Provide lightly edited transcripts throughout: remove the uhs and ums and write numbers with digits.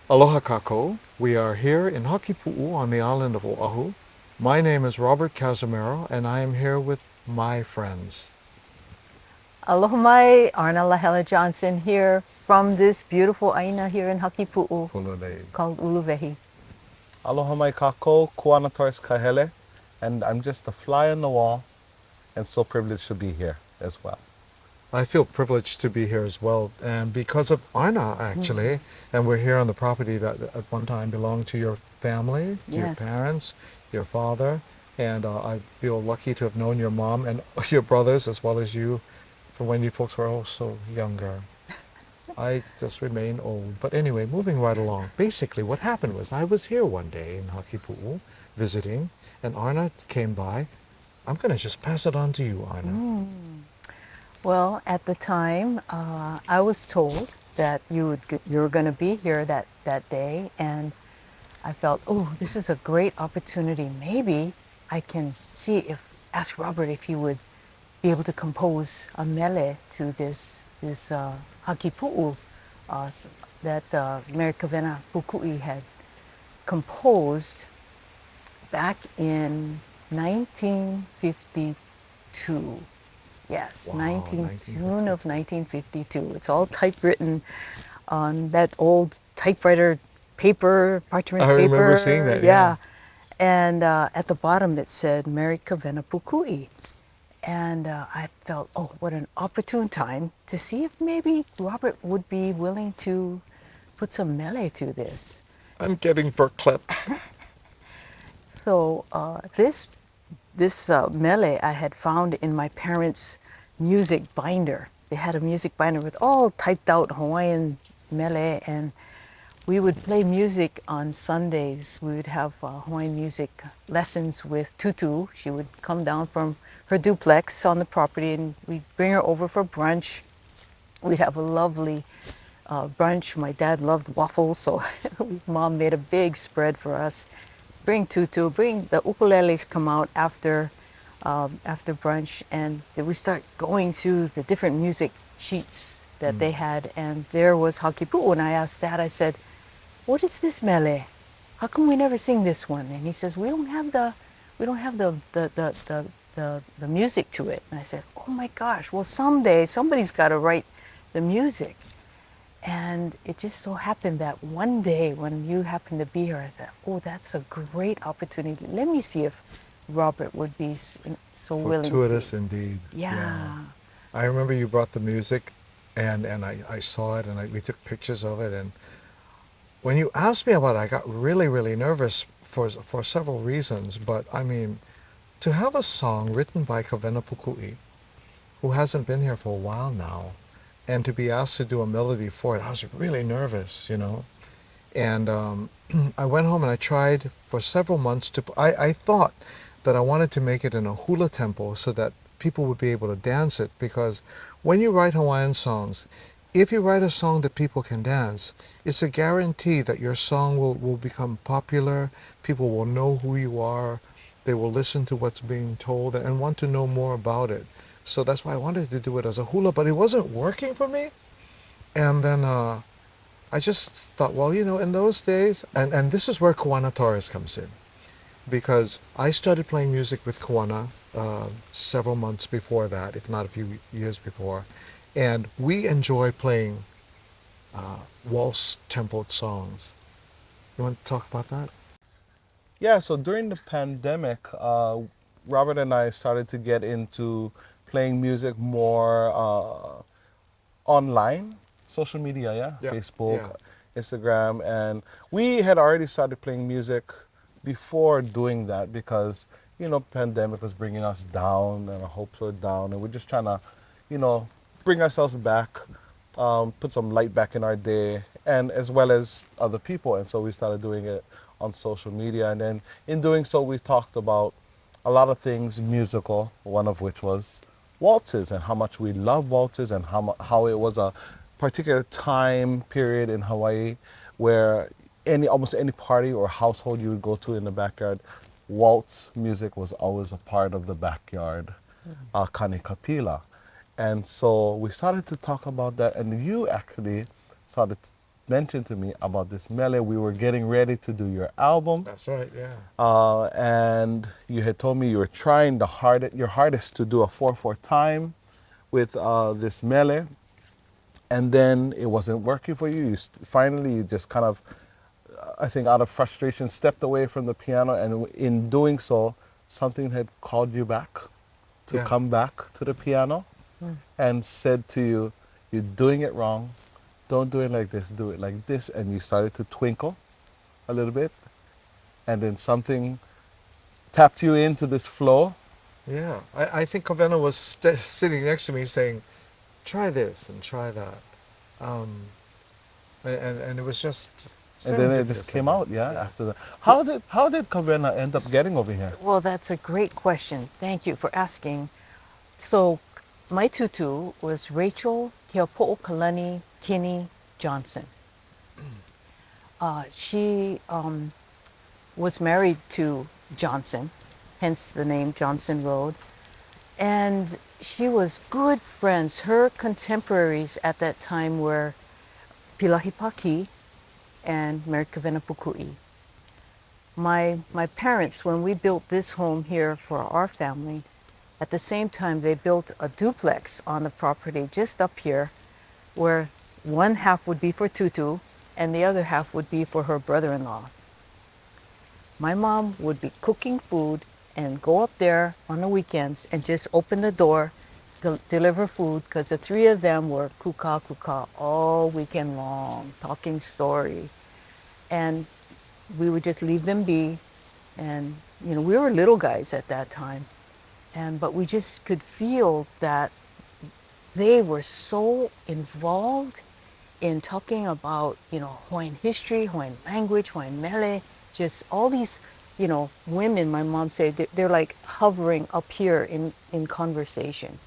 Aloha kako. We are here in Hakipuʻu on the island of Oahu. My name is Robert Cazimero and I am here with my friends. Aloha mai, Arna Lahela Johnson here from this beautiful aina here in Hakipuʻu Hulunei. called Uluwehi. Aloha mai kako, Kuana Torres Kahele, and I'm just a fly on the wall and so privileged to be here as well. I feel privileged to be here as well, and because of Aina actually, and we're here on the property that at one time belonged to your family, to your Yes. parents, your father, and I feel lucky to have known your mom and your brothers as well as you from when you folks were also younger. I just remain old. But anyway, moving right along. Basically, what happened was I was here one day in Hakipuʻu visiting, and Arna came by. I'm going to just pass it on to you, Arna. Well, at the time, I was told that you were going to be here that day, and I felt, oh, this is a great opportunity. Maybe I can ask Robert if he would be able to compose a mele to this hakipu'u that Mary Kavena Pukui had composed back in 1952. Yes, Wow, June 1950. of 1952. It's all typewritten on that old typewriter paper, parchment I remember seeing paper. that, yeah. Yeah. And at the bottom it said Mary Kavena Pukui. And I felt, oh, what an opportune time to see if maybe Robert would be willing to put some mele to this. I'm getting verklempt. So this mele I had found in my parents' music binder. They had a music binder with all typed out Hawaiian mele, and we would play music on Sundays. We would have Hawaiian music lessons with Tutu. She would come down from her duplex on the property, and we'd bring her over for brunch. We'd have a lovely brunch. My dad loved waffles, so mom made a big spread for us. Bring Tutu, bring the ukuleles come out after brunch, and then we start going through the different music sheets that they had, and there was Hakipuʻu, and I asked Dad, I said, what is this mele? How come we never sing this one? And he says, we don't have the music to it. And I said, oh my gosh, well someday somebody's got to write the music. And it just so happened that one day when you happened to be here, I thought, oh, that's a great opportunity. Let me see if Robert would be so willing to. Fortuitous indeed. Yeah. Yeah. I remember you brought the music, and I saw it, and we took pictures of it. And when you asked me about it, I got really, really nervous for several reasons. But I mean, to have a song written by Kawena Pukui, who hasn't been here for a while now, and to be asked to do a melody for it, I was really nervous. And I went home and I tried for several months I thought that I wanted to make it in a hula tempo so that people would be able to dance it, because when you write Hawaiian songs, if you write a song that people can dance, it's a guarantee that your song will become popular, people will know who you are, they will listen to what's being told and want to know more about it. So that's why I wanted to do it as a hula, but it wasn't working for me. And then I just thought, well, in those days, and this is where Kuana Torres comes in, because I started playing music with Kuana several months before that, if not a few years before, and we enjoy playing waltz tempoed songs. You want to talk about that? Yeah, so during the pandemic, Robert and I started to get into playing music more online, social media, yeah, Yeah, yeah. Facebook, Instagram, and we had already started playing music before doing that because pandemic was bringing us down and our hopes were down, and we're just trying to, you know, bring ourselves back, put some light back in our day, and as well as other people, and so we started doing it on social media, and then in doing so, we talked about a lot of things musical, one of which was waltzes and how much we love waltzes and how it was a particular time period in Hawaii where almost any party or household you would go to in the backyard, waltz music was always a part of the backyard, kanikapila. And so we started to talk about that, and you actually started mentioned to me about this Mele. We were getting ready to do your album, That's right. Yeah. and you had told me you were trying your hardest to do a 4/4 time with this Mele, and then it wasn't working for you. Finally, you just kind of, I think, out of frustration, stepped away from the piano, and in doing so, something had called you back to Yeah. come back to the piano and said to you, "You're doing it wrong. Don't do it like this. Do it like this." And you started to twinkle a little bit, and then something tapped you into this flow. Yeah. I think Cavena was sitting next to me saying, try this and try that. Um, and it was just And then it just serendipitous, I came think. out, yeah, Yeah. after that. How did Covena end up getting over here? Well, that's a great question. Thank you for asking. So, my tutu was Rachel Keopo'okalani Tini Johnson. She was married to Johnson, hence the name Johnson Road. And she was good friends. Her contemporaries at that time were Pilahipaki and Merikavena Pukui. My parents, when we built this home here for our family, at the same time they built a duplex on the property just up here where one half would be for Tutu and the other half would be for her brother-in-law. My mom would be cooking food and go up there on the weekends and just open the door, deliver food, because the three of them were kuka kuka all weekend long, talking story. And we would just leave them be. And, we were little guys at that time. But we just could feel that they were so involved in talking about, Hawaiian history, Hawaiian language, Hawaiian mele, just all these, women, my mom said, they're like hovering up here in conversation.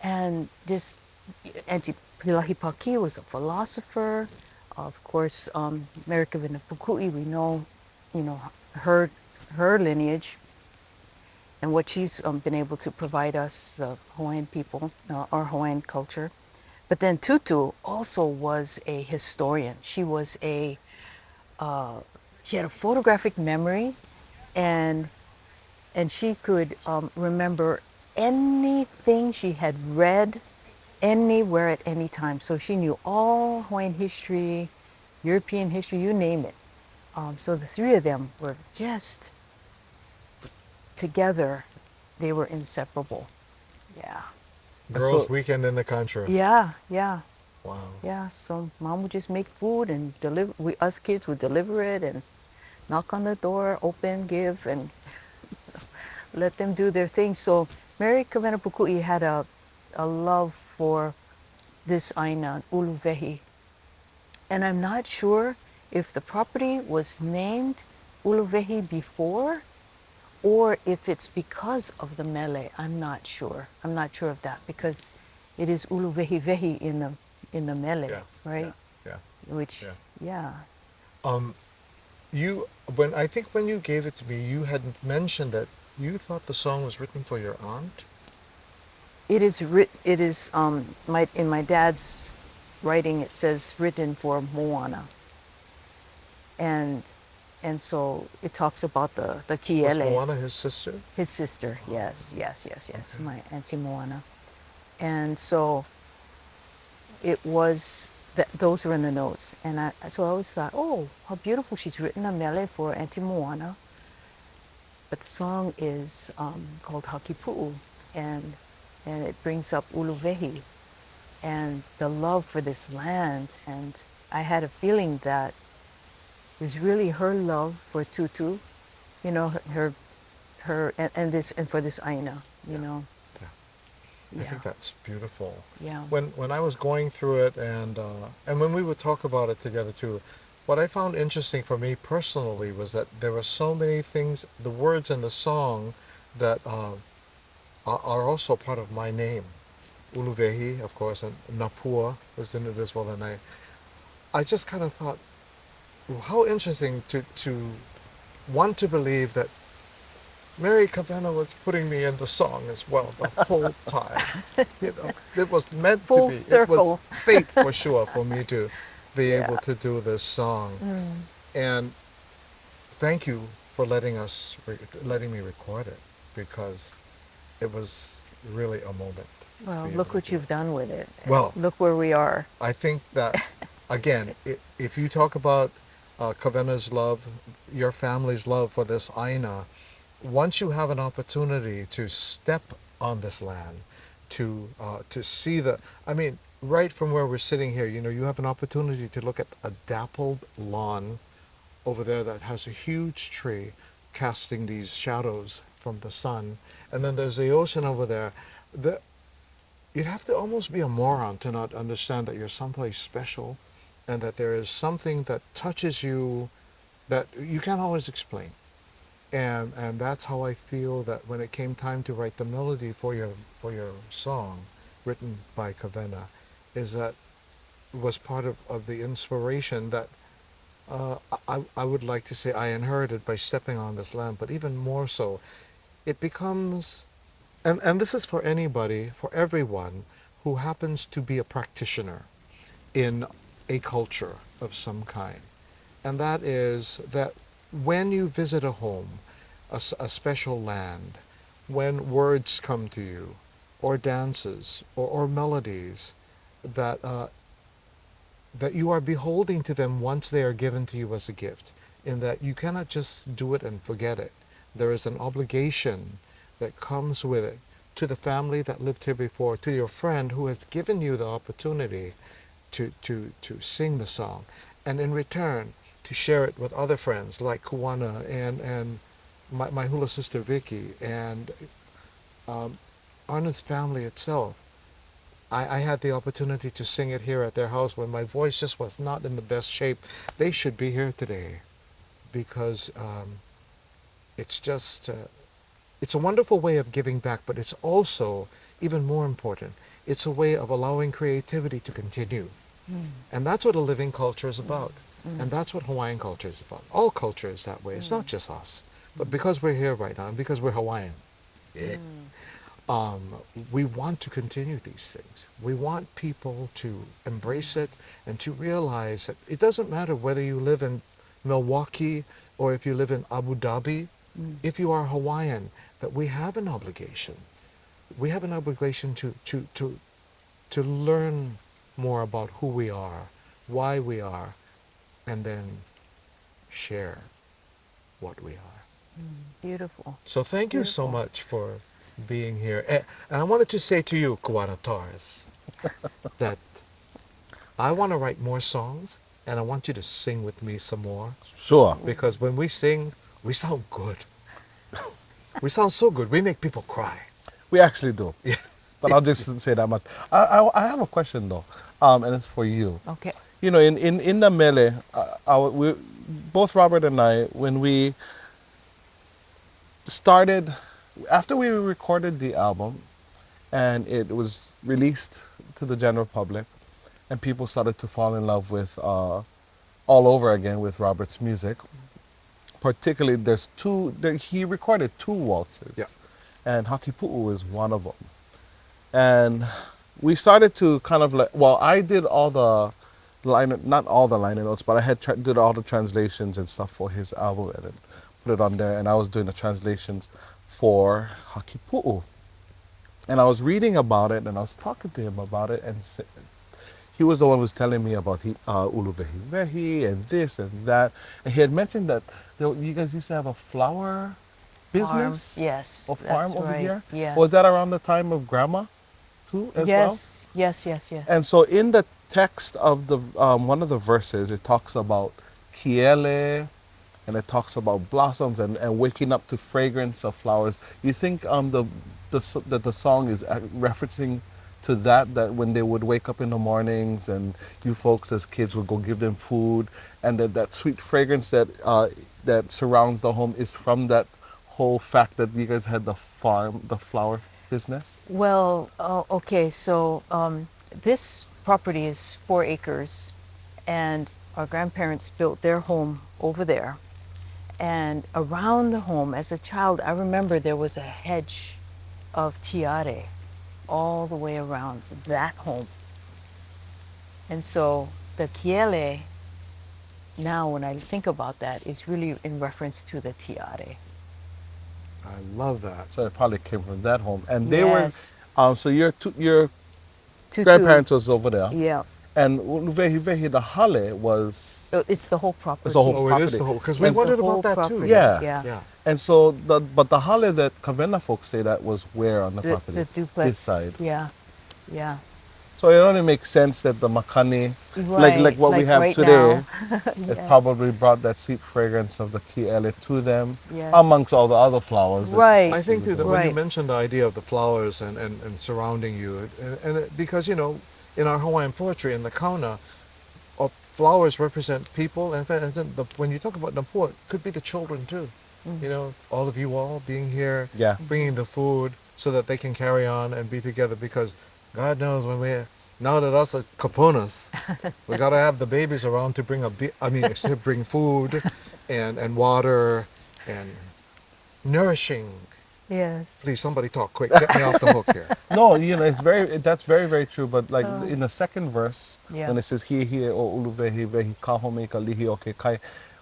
And this Auntie Pilahipaki was a philosopher. Of course, Merikavena Pukui, we know, her lineage and what she's been able to provide us, the Hawaiian people, our Hawaiian culture. But then Tutu also was a historian. She had a photographic memory, and she could remember anything she had read anywhere at any time. So she knew all Hawaiian history, European history, you name it. So the three of them were just together. They were inseparable. Yeah. Girls' So, weekend in the country. Yeah, yeah, Wow. yeah. So mom would just make food and deliver. Us kids would deliver it and knock on the door, open, give, and let them do their thing. So Mary Kavena Pukui had a love for this aina, Uluvehi. And I'm not sure if the property was named Uluvehi before or if it's because of the mele. I'm not sure. I'm not sure of that because it is Uluvehi Vehi in the mele, Yes. Yeah. right? Yeah. Which, Yeah. yeah. Um, I think when you gave it to me, you had mentioned that you thought the song was written for your aunt. It is my in my dad's writing. It says written for Moana, and so it talks about the Was Kiele, Moana his sister? his sister. Oh, Yes, yes, yes, yes. okay. My auntie Moana, and so it was that those were in the notes, and so I always thought, oh, how beautiful! She's written a mele for Auntie Moana, but the song is called Hakipu'u, and it brings up Uluvehi and the love for this land. And I had a feeling that it was really her love for Tutu, and this and for this Aina, Yeah. Yeah. I Yeah, think that's beautiful. yeah. When I was going through it and when we would talk about it together too, what I found interesting for me personally was that there were so many things, the words in the song that are also part of my name. Uluvehi, of course, and Napua was in it as well. And I just kind of thought, well, how interesting to want to believe that Mary Cavana was putting me in the song as well the whole time. It was meant to Full be. It was circle. fate for sure for me to be Yeah. able to do this song. And thank you for letting me record it, because it was really a moment to Well, be able look to what do it. you've done with it. Well, Look where we are. I think that, again, if you talk about Kavena's love, your family's love for this Aina, once you have an opportunity to step on this land, to see I mean, right from where we're sitting here, you have an opportunity to look at a dappled lawn over there that has a huge tree casting these shadows from the sun, and then there's the ocean over there. The, you'd have to almost be a moron to not understand that you're someplace special, and that there is something that touches you that you can't always explain. And that's how I feel that when it came time to write the melody for your song, written by Kavena, is that was part of the inspiration that I would like to say I inherited by stepping on this land. But even more so, it becomes, and this is for anybody, for everyone who happens to be a practitioner in a culture of some kind. And that is that when you visit a home, a special land, when words come to you, or dances, or melodies, that that you are beholding to them once they are given to you as a gift, in that you cannot just do it and forget it. There is an obligation that comes with it, to the family that lived here before, to your friend who has given you the opportunity to sing the song, and in return to share it with other friends like Kuana and my hula sister Vicky, and Arna's family itself. I had the opportunity to sing it here at their house when my voice just was not in the best shape. They should be here today, because it's just it's a wonderful way of giving back, but it's also, even more important, it's a way of allowing creativity to continue. And that's what a living culture is about. And that's what Hawaiian culture is about. All culture is that way. It's not just us. But because we're here right now, and because we're Hawaiian, eh, um, we want to continue these things. We want people to embrace it and to realize that it doesn't matter whether you live in Milwaukee or if you live in Abu Dhabi, if you are Hawaiian, that we have an obligation. We have an obligation to learn more about who we are, why we are, and then share what we are. Beautiful. So thank you so Beautiful. much for being here. And I wanted to say to you, Kuana Torres, that I want to write more songs, and I want you to sing with me some more, Sure. because when we sing, we sound good. We sound so good. We make people cry. We actually do. Yeah. But I'll just say that much. I have a question though, and it's for you. Okay. You know, in the Mele, both Robert and I, when we started, after we recorded the album and it was released to the general public, and people started to fall in love with all over again with Robert's music. Particularly, he recorded two Yeah. waltzes, and Hakipuʻu is one of them. And we started to kind of like, well, I did all the not all the liner notes, but I did all the translations and stuff for his album and then put it on there, and I was doing the translations for Hakipuʻu. And I was reading about it, and I was talking to him about it, and he was the one who was telling me about Uluvehi and this and that. And he had mentioned that you guys used to have a flower Farm. business Yes, or farm that's over right. here. Yes. Was that around the time of Grandma too, as well? Yes. Yes. Yes. Yes. And so in the text of the one of the verses, it talks about kiele, and it talks about blossoms and waking up to fragrance of flowers. You think that the song is referencing to that when they would wake up in the mornings and you folks as kids would go give them food, and that sweet fragrance that surrounds the home is from that whole fact that you guys had the flower business? Well, okay. So this property is 4 acres, and our grandparents built their home over there. And around the home, as a child, I remember there was a hedge of tiare all the way around that home. And so the kiele, now when I think about that, is really in reference to the tiare. I love that. So it probably came from that home. And they were, Yes. so your Tutu. grandparents was over there. Yeah. And Vehi Vehi, the Hale was, It's the whole it's a whole property. Oh, it is the property. whole, because we And It's the wondered about whole that too. property. yeah. Yeah. Yeah. And so, but the Hale that Kavena folks say that was where on the property? The duplex. This side. Yeah. Yeah. So it only makes sense that the Makani, like Right. what we Like have right today, now. it Yes. probably brought that sweet fragrance of the Kiele to them, Yes. amongst all the other flowers. That Right. I think too that that when you Right. mentioned the idea of the flowers and surrounding you, because in our Hawaiian poetry in the kauna, flowers represent people, and when you talk about Napua, it could be the children too. All of you all being here, Yeah. bringing the food so that they can carry on and be together. Because God knows now that us as kapunas, we gotta have the babies around to to bring food, and water, and nourishing. Yes. Please, somebody talk quick. Get me off the hook here. No, that's very, very true. But like in the second verse, Yeah. when it says he o uluvehi vehi kahome ka lihi o ke kai,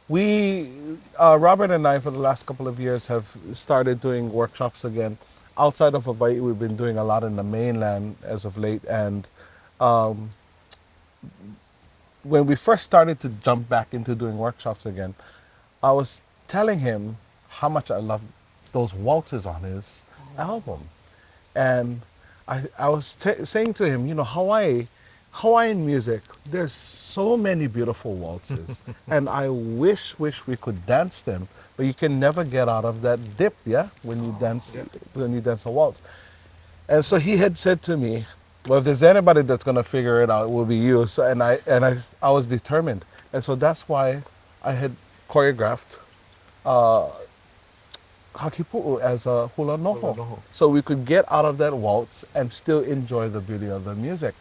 we, Robert and I, for the last couple of years, have started doing workshops again. Outside of Hawaii, we've been doing a lot in the mainland as of late. And when we first started to jump back into doing workshops again, I was telling him how much I loved those waltzes on his album. And I was saying to him, Hawaiian music, there's so many beautiful waltzes. And I wish we could dance them, but you can never get out of that dip, yeah? When you dance a waltz. And so he had said to me, well, if there's anybody that's gonna figure it out, it will be you. So I was determined. And so that's why I had choreographed Hakipuʻu as a hula Hula noho. noho. So we could get out of that waltz and still enjoy the beauty of the music.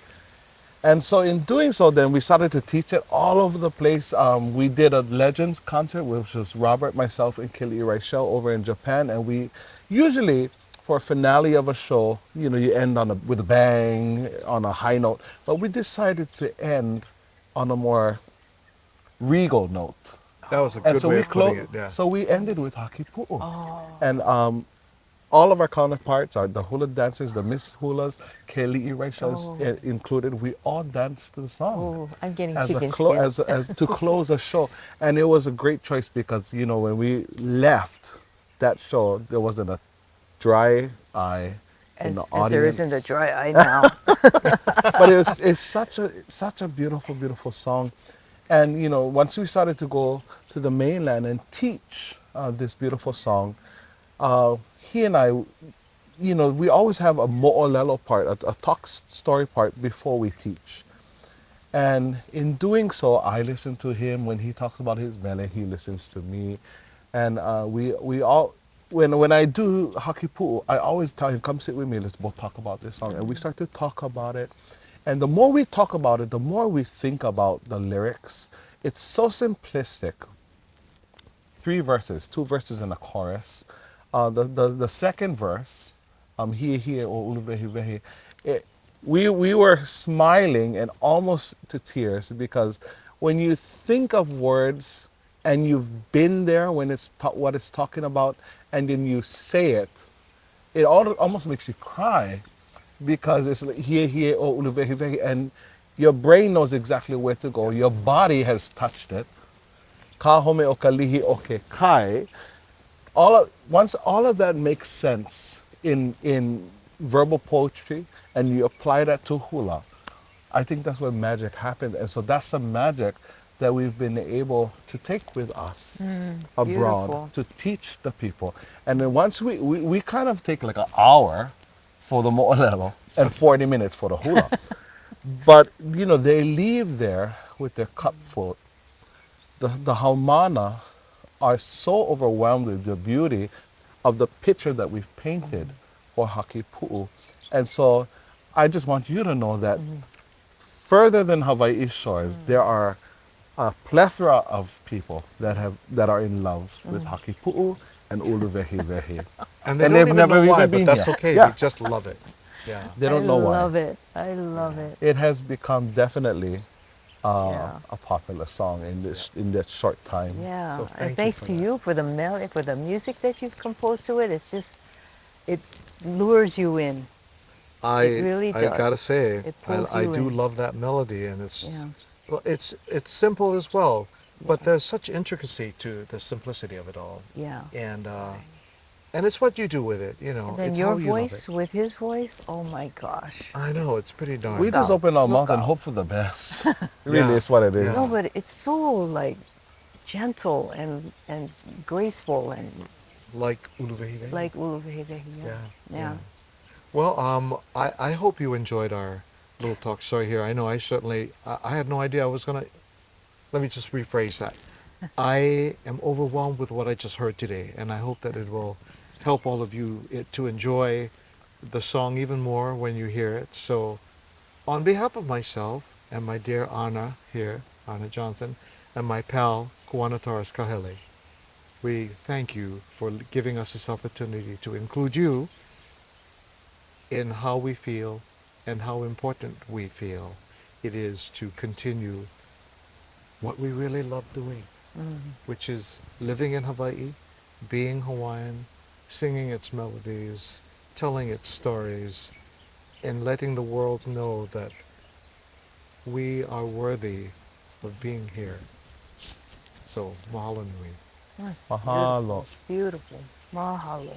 And so in doing so, then we started to teach it all over the place. We did a Legends concert, which was Robert, myself, and Kili Raichel over in Japan. And we usually, for a finale of a show, you end with a bang, on a high note. But we decided to end on a more regal note. That was a And good so way we of putting it. Yeah. so we ended with Hakipuʻu. And all of our counterparts, the hula dancers, the Miss Hulas, Keli'i Raishas included, we all danced to the song Oh, I'm getting as chicken skin. as to close a show. And it was a great choice because when we left that show, there wasn't a dry eye in the As there audience. isn't a dry eye now. But it's such a beautiful song. And once we started to go to the mainland and teach this beautiful song, he and I, we always have a mo'olelo part, a talk story part before we teach. And in doing so, I listen to him when he talks about his mele. He listens to me, and we all. When I do Hakipu'u, I always tell him, "Come sit with me. Let's both talk about this song." And we start to talk about it, and the more we talk about it, the more we think about the lyrics. It's so simplistic. 3 verses, 2 verses and a chorus. The second verse, he o uluvehi vehi, we were smiling and almost to tears because when you think of words and you've been there when what it's talking about, and then you say it, it almost makes you cry because it's like here o uluvehi vehi, and your brain knows exactly where to go. Your body has touched it. Ka home o ka lihi o ke kai. Once all of that makes sense in verbal poetry and you apply that to hula, I think that's where magic happened. And so that's the magic that we've been able to take with us abroad beautiful. to teach the people. And then once we kind of take like an hour for the mo'olelo and 40 minutes for the hula. But they leave there with their cup full. The haumana are so overwhelmed with the beauty of the picture that we've painted for Hakipu'u. And so I just want you to know that further than Hawaii's shores, there are a plethora of people that are in love with Hakipu'u and Uluvehi Vehi. And they And don't they've even never know why, even but been that's here. okay. Yeah. They just love it. Yeah. They don't know I why. love it. I love it. It has become definitely Yeah. a popular song in that short time. Yeah, So and thank you thanks for to that. you for the melody, for the music that you've composed to it. It's just, it lures you in. It really I gotta does. say, It pulls I you do in. love that melody, and Yeah, well, it's simple as well, but yeah, there's such intricacy to the simplicity of it all, yeah. and Right. it's what you do with it. You And know, then it's your how you love it. voice with his voice, oh my gosh. I know it's pretty We darn Look just good. out. open our Look mouth and out. hope for the best. Really, Yeah, is what it No, yeah, is. but it's so like gentle and graceful and like Uluwahine. like Uluwahine. Yeah. Yeah, yeah. Yeah. Well, I hope you enjoyed our little talk story here. I know I certainly I had no idea I was gonna. Let me just rephrase that. I am overwhelmed with what I just heard today, and I hope that it will help all of you to enjoy the song even more when you hear it. So, on behalf of myself and my dear Anna here, Anna Johnson, and my pal Kuana Torres Kahele, we thank you for giving us this opportunity to include you in how we feel and how important we feel it is to continue what we really love doing, which is living in Hawaii, being Hawaiian, singing its melodies, telling its stories, and letting the world know that we are worthy of being here. So, mahalo nui. That's Mahalo. beautiful. Beautiful. Mahalo.